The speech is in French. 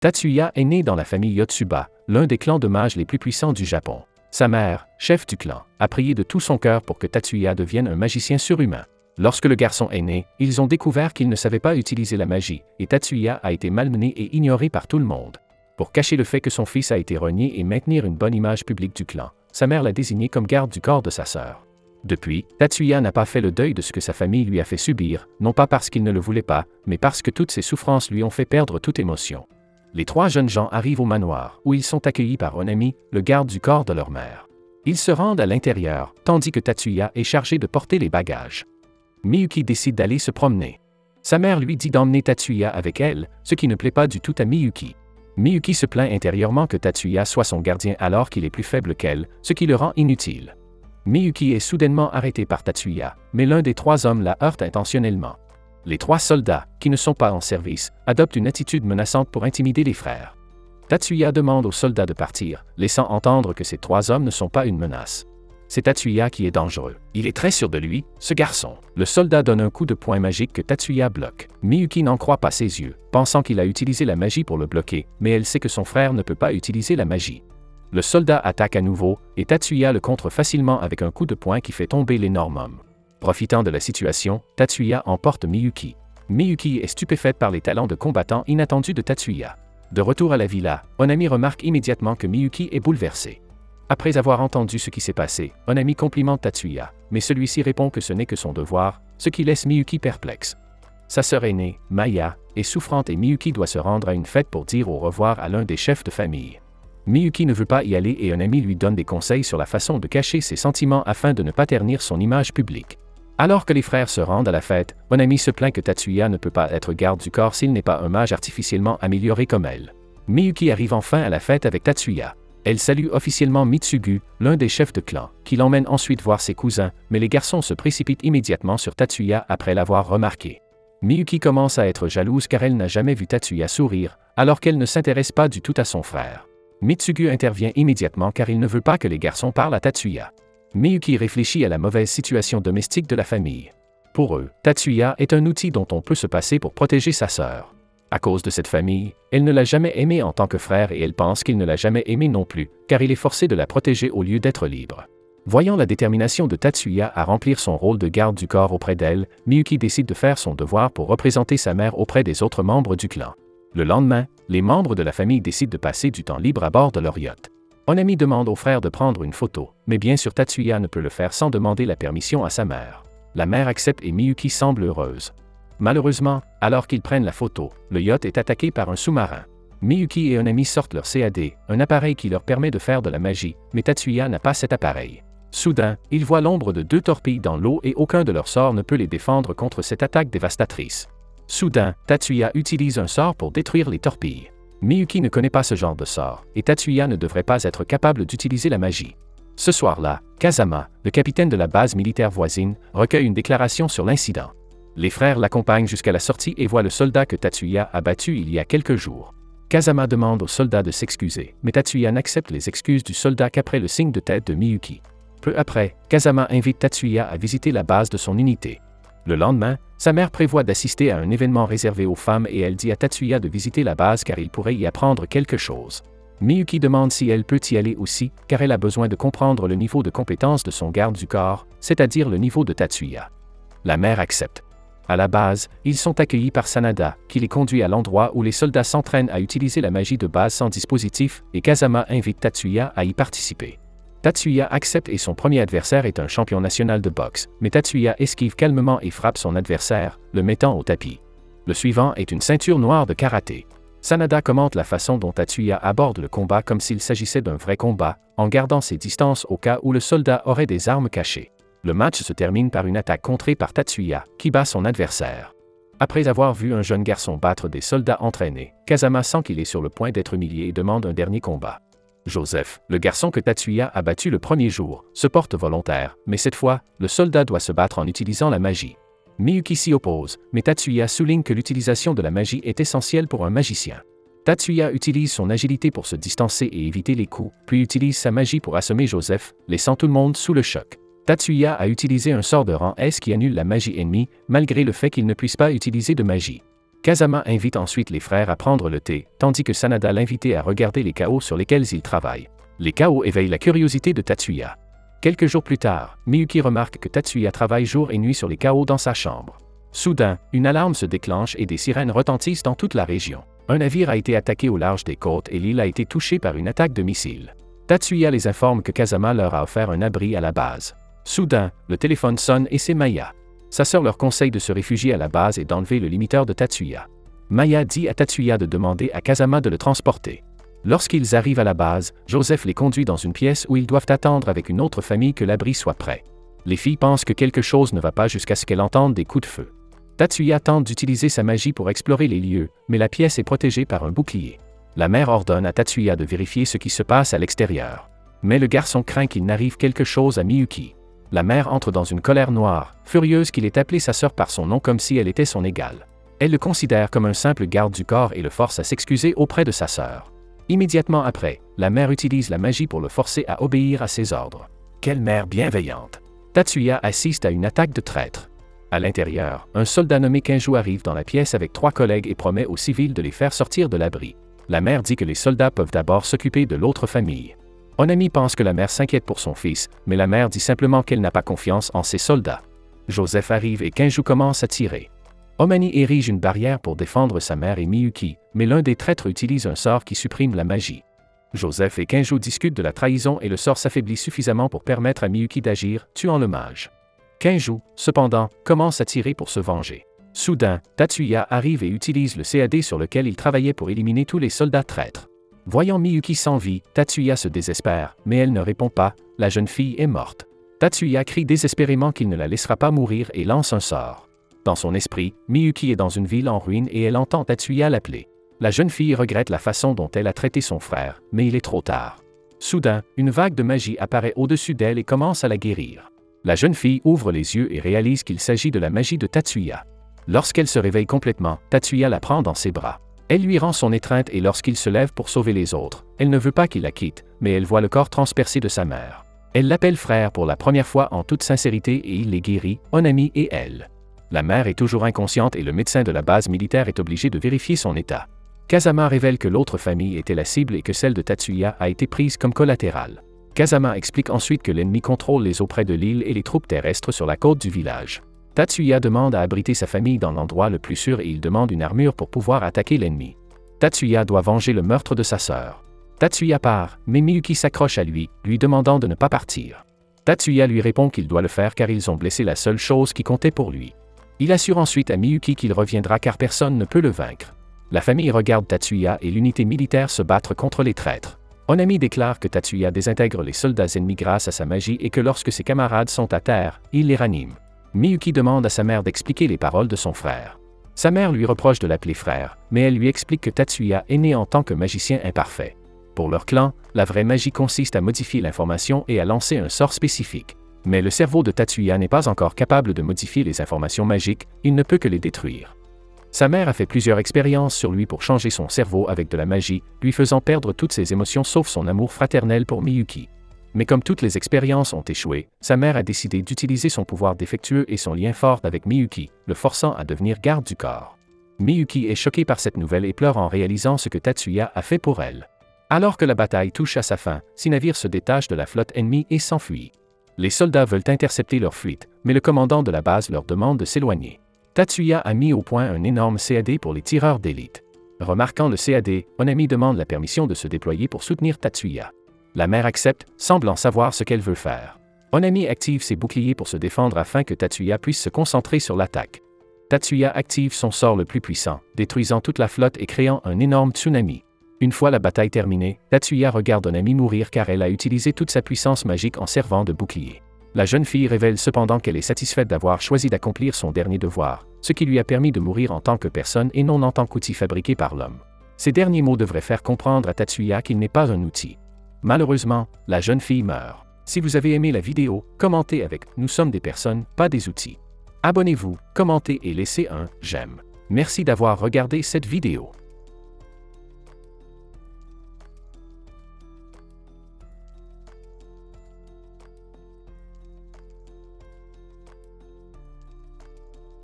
Tatsuya est né dans la famille Yotsuba, l'un des clans de mages les plus puissants du Japon. Sa mère, chef du clan, a prié de tout son cœur pour que Tatsuya devienne un magicien surhumain. Lorsque le garçon est né, ils ont découvert qu'il ne savait pas utiliser la magie, et Tatsuya a été malmené et ignoré par tout le monde. Pour cacher le fait que son fils a été renié et maintenir une bonne image publique du clan, sa mère l'a désigné comme garde du corps de sa sœur. Depuis, Tatsuya n'a pas fait le deuil de ce que sa famille lui a fait subir, non pas parce qu'il ne le voulait pas, mais parce que toutes ces souffrances lui ont fait perdre toute émotion. Les trois jeunes gens arrivent au manoir, où ils sont accueillis par Onami, le garde du corps de leur mère. Ils se rendent à l'intérieur, tandis que Tatsuya est chargé de porter les bagages. Miyuki décide d'aller se promener. Sa mère lui dit d'emmener Tatsuya avec elle, ce qui ne plaît pas du tout à Miyuki. Miyuki se plaint intérieurement que Tatsuya soit son gardien alors qu'il est plus faible qu'elle, ce qui le rend inutile. Miyuki est soudainement arrêté par Tatsuya, mais l'un des trois hommes la heurte intentionnellement. Les trois soldats, qui ne sont pas en service, adoptent une attitude menaçante pour intimider les frères. Tatsuya demande aux soldats de partir, laissant entendre que ces trois hommes ne sont pas une menace. C'est Tatsuya qui est dangereux. Il est très sûr de lui, ce garçon. Le soldat donne un coup de poing magique que Tatsuya bloque. Miyuki n'en croit pas ses yeux, pensant qu'il a utilisé la magie pour le bloquer, mais elle sait que son frère ne peut pas utiliser la magie. Le soldat attaque à nouveau, et Tatsuya le contre facilement avec un coup de poing qui fait tomber l'énorme homme. Profitant de la situation, Tatsuya emporte Miyuki. Miyuki est stupéfaite par les talents de combattant inattendus de Tatsuya. De retour à la villa, Onami remarque immédiatement que Miyuki est bouleversé. Après avoir entendu ce qui s'est passé, Onami complimente Tatsuya, mais celui-ci répond que ce n'est que son devoir, ce qui laisse Miyuki perplexe. Sa sœur aînée, Maya, est souffrante et Miyuki doit se rendre à une fête pour dire au revoir à l'un des chefs de famille. Miyuki ne veut pas y aller et Onami lui donne des conseils sur la façon de cacher ses sentiments afin de ne pas ternir son image publique. Alors que les frères se rendent à la fête, Onami se plaint que Tatsuya ne peut pas être garde du corps s'il n'est pas un mage artificiellement amélioré comme elle. Miyuki arrive enfin à la fête avec Tatsuya. Elle salue officiellement Mitsugu, l'un des chefs de clan, qui l'emmène ensuite voir ses cousins, mais les garçons se précipitent immédiatement sur Tatsuya après l'avoir remarqué. Miyuki commence à être jalouse car elle n'a jamais vu Tatsuya sourire, alors qu'elle ne s'intéresse pas du tout à son frère. Mitsugu intervient immédiatement car il ne veut pas que les garçons parlent à Tatsuya. Miyuki réfléchit à la mauvaise situation domestique de la famille. Pour eux, Tatsuya est un outil dont on peut se passer pour protéger sa sœur. À cause de cette famille, elle ne l'a jamais aimé en tant que frère et elle pense qu'il ne l'a jamais aimé non plus, car il est forcé de la protéger au lieu d'être libre. Voyant la détermination de Tatsuya à remplir son rôle de garde du corps auprès d'elle, Miyuki décide de faire son devoir pour représenter sa mère auprès des autres membres du clan. Le lendemain, les membres de la famille décident de passer du temps libre à bord de leur yacht. Onami demande au frère de prendre une photo, mais bien sûr Tatsuya ne peut le faire sans demander la permission à sa mère. La mère accepte et Miyuki semble heureuse. Malheureusement, alors qu'ils prennent la photo, le yacht est attaqué par un sous-marin. Miyuki et Onami sortent leur CAD, un appareil qui leur permet de faire de la magie, mais Tatsuya n'a pas cet appareil. Soudain, ils voient l'ombre de deux torpilles dans l'eau et aucun de leurs sorts ne peut les défendre contre cette attaque dévastatrice. Soudain, Tatsuya utilise un sort pour détruire les torpilles. Miyuki ne connaît pas ce genre de sort, et Tatsuya ne devrait pas être capable d'utiliser la magie. Ce soir-là, Kazama, le capitaine de la base militaire voisine, recueille une déclaration sur l'incident. Les frères l'accompagnent jusqu'à la sortie et voient le soldat que Tatsuya a battu il y a quelques jours. Kazama demande au soldat de s'excuser, mais Tatsuya n'accepte les excuses du soldat qu'après le signe de tête de Miyuki. Peu après, Kazama invite Tatsuya à visiter la base de son unité. Le lendemain, sa mère prévoit d'assister à un événement réservé aux femmes et elle dit à Tatsuya de visiter la base car il pourrait y apprendre quelque chose. Miyuki demande si elle peut y aller aussi, car elle a besoin de comprendre le niveau de compétence de son garde du corps, c'est-à-dire le niveau de Tatsuya. La mère accepte. À la base, ils sont accueillis par Sanada, qui les conduit à l'endroit où les soldats s'entraînent à utiliser la magie de base sans dispositif, et Kazama invite Tatsuya à y participer. Tatsuya accepte et son premier adversaire est un champion national de boxe, mais Tatsuya esquive calmement et frappe son adversaire, le mettant au tapis. Le suivant est une ceinture noire de karaté. Sanada commente la façon dont Tatsuya aborde le combat comme s'il s'agissait d'un vrai combat, en gardant ses distances au cas où le soldat aurait des armes cachées. Le match se termine par une attaque contrée par Tatsuya, qui bat son adversaire. Après avoir vu un jeune garçon battre des soldats entraînés, Kazama sent qu'il est sur le point d'être humilié et demande un dernier combat. Joseph, le garçon que Tatsuya a battu le premier jour, se porte volontaire, mais cette fois, le soldat doit se battre en utilisant la magie. Miyuki s'y oppose, mais Tatsuya souligne que l'utilisation de la magie est essentielle pour un magicien. Tatsuya utilise son agilité pour se distancer et éviter les coups, puis utilise sa magie pour assommer Joseph, laissant tout le monde sous le choc. Tatsuya a utilisé un sort de rang S qui annule la magie ennemie, malgré le fait qu'il ne puisse pas utiliser de magie. Kazama invite ensuite les frères à prendre le thé, tandis que Sanada l'invitait à regarder les chaos sur lesquels ils travaillent. Les chaos éveillent la curiosité de Tatsuya. Quelques jours plus tard, Miyuki remarque que Tatsuya travaille jour et nuit sur les chaos dans sa chambre. Soudain, une alarme se déclenche et des sirènes retentissent dans toute la région. Un navire a été attaqué au large des côtes et l'île a été touchée par une attaque de missiles. Tatsuya les informe que Kazama leur a offert un abri à la base. Soudain, le téléphone sonne et c'est Maya. Sa sœur leur conseille de se réfugier à la base et d'enlever le limiteur de Tatsuya. Maya dit à Tatsuya de demander à Kazama de le transporter. Lorsqu'ils arrivent à la base, Joseph les conduit dans une pièce où ils doivent attendre avec une autre famille que l'abri soit prêt. Les filles pensent que quelque chose ne va pas jusqu'à ce qu'elles entendent des coups de feu. Tatsuya tente d'utiliser sa magie pour explorer les lieux, mais la pièce est protégée par un bouclier. La mère ordonne à Tatsuya de vérifier ce qui se passe à l'extérieur. Mais le garçon craint qu'il n'arrive quelque chose à Miyuki. La mère entre dans une colère noire, furieuse qu'il ait appelé sa sœur par son nom comme si elle était son égale. Elle le considère comme un simple garde du corps et le force à s'excuser auprès de sa sœur. Immédiatement après, la mère utilise la magie pour le forcer à obéir à ses ordres. Quelle mère bienveillante! Tatsuya assiste à une attaque de traîtres. À l'intérieur, un soldat nommé Kenju arrive dans la pièce avec 3 collègues et promet aux civils de les faire sortir de l'abri. La mère dit que les soldats peuvent d'abord s'occuper de l'autre famille. Onami pense que la mère s'inquiète pour son fils, mais la mère dit simplement qu'elle n'a pas confiance en ses soldats. Joseph arrive et Kenju commence à tirer. Omani érige une barrière pour défendre sa mère et Miyuki, mais l'un des traîtres utilise un sort qui supprime la magie. Joseph et Kenju discutent de la trahison et le sort s'affaiblit suffisamment pour permettre à Miyuki d'agir, tuant le mage. Kenju, cependant, commence à tirer pour se venger. Soudain, Tatsuya arrive et utilise le CAD sur lequel il travaillait pour éliminer tous les soldats traîtres. Voyant Miyuki sans vie, Tatsuya se désespère, mais elle ne répond pas, la jeune fille est morte. Tatsuya crie désespérément qu'il ne la laissera pas mourir et lance un sort. Dans son esprit, Miyuki est dans une ville en ruine et elle entend Tatsuya l'appeler. La jeune fille regrette la façon dont elle a traité son frère, mais il est trop tard. Soudain, une vague de magie apparaît au-dessus d'elle et commence à la guérir. La jeune fille ouvre les yeux et réalise qu'il s'agit de la magie de Tatsuya. Lorsqu'elle se réveille complètement, Tatsuya la prend dans ses bras. Elle lui rend son étreinte et lorsqu'il se lève pour sauver les autres, elle ne veut pas qu'il la quitte, mais elle voit le corps transpercé de sa mère. Elle l'appelle frère pour la première fois en toute sincérité et il les guérit, Onami et elle. La mère est toujours inconsciente et le médecin de la base militaire est obligé de vérifier son état. Kazama révèle que l'autre famille était la cible et que celle de Tatsuya a été prise comme collatérale. Kazama explique ensuite que l'ennemi contrôle les eaux près de l'île et les troupes terrestres sur la côte du village. Tatsuya demande à abriter sa famille dans l'endroit le plus sûr et il demande une armure pour pouvoir attaquer l'ennemi. Tatsuya doit venger le meurtre de sa sœur. Tatsuya part, mais Miyuki s'accroche à lui, lui demandant de ne pas partir. Tatsuya lui répond qu'il doit le faire car ils ont blessé la seule chose qui comptait pour lui. Il assure ensuite à Miyuki qu'il reviendra car personne ne peut le vaincre. La famille regarde Tatsuya et l'unité militaire se battre contre les traîtres. Onami déclare que Tatsuya désintègre les soldats ennemis grâce à sa magie et que lorsque ses camarades sont à terre, il les ranime. Miyuki demande à sa mère d'expliquer les paroles de son frère. Sa mère lui reproche de l'appeler frère, mais elle lui explique que Tatsuya est né en tant que magicien imparfait. Pour leur clan, la vraie magie consiste à modifier l'information et à lancer un sort spécifique. Mais le cerveau de Tatsuya n'est pas encore capable de modifier les informations magiques, il ne peut que les détruire. Sa mère a fait plusieurs expériences sur lui pour changer son cerveau avec de la magie, lui faisant perdre toutes ses émotions sauf son amour fraternel pour Miyuki. Mais comme toutes les expériences ont échoué, sa mère a décidé d'utiliser son pouvoir défectueux et son lien fort avec Miyuki, le forçant à devenir garde du corps. Miyuki est choquée par cette nouvelle et pleure en réalisant ce que Tatsuya a fait pour elle. Alors que la bataille touche à sa fin, 6 navires se détachent de la flotte ennemie et s'enfuient. Les soldats veulent intercepter leur fuite, mais le commandant de la base leur demande de s'éloigner. Tatsuya a mis au point un énorme CAD pour les tireurs d'élite. Remarquant le CAD, Onami demande la permission de se déployer pour soutenir Tatsuya. La mère accepte, semblant savoir ce qu'elle veut faire. Onami active ses boucliers pour se défendre afin que Tatsuya puisse se concentrer sur l'attaque. Tatsuya active son sort le plus puissant, détruisant toute la flotte et créant un énorme tsunami. Une fois la bataille terminée, Tatsuya regarde Onami mourir car elle a utilisé toute sa puissance magique en servant de bouclier. La jeune fille révèle cependant qu'elle est satisfaite d'avoir choisi d'accomplir son dernier devoir, ce qui lui a permis de mourir en tant que personne et non en tant qu'outil fabriqué par l'homme. Ces derniers mots devraient faire comprendre à Tatsuya qu'il n'est pas un outil. Malheureusement, la jeune fille meurt. Si vous avez aimé la vidéo, commentez avec « Nous sommes des personnes, pas des outils ». Abonnez-vous, commentez et laissez un « j'aime ». Merci d'avoir regardé cette vidéo.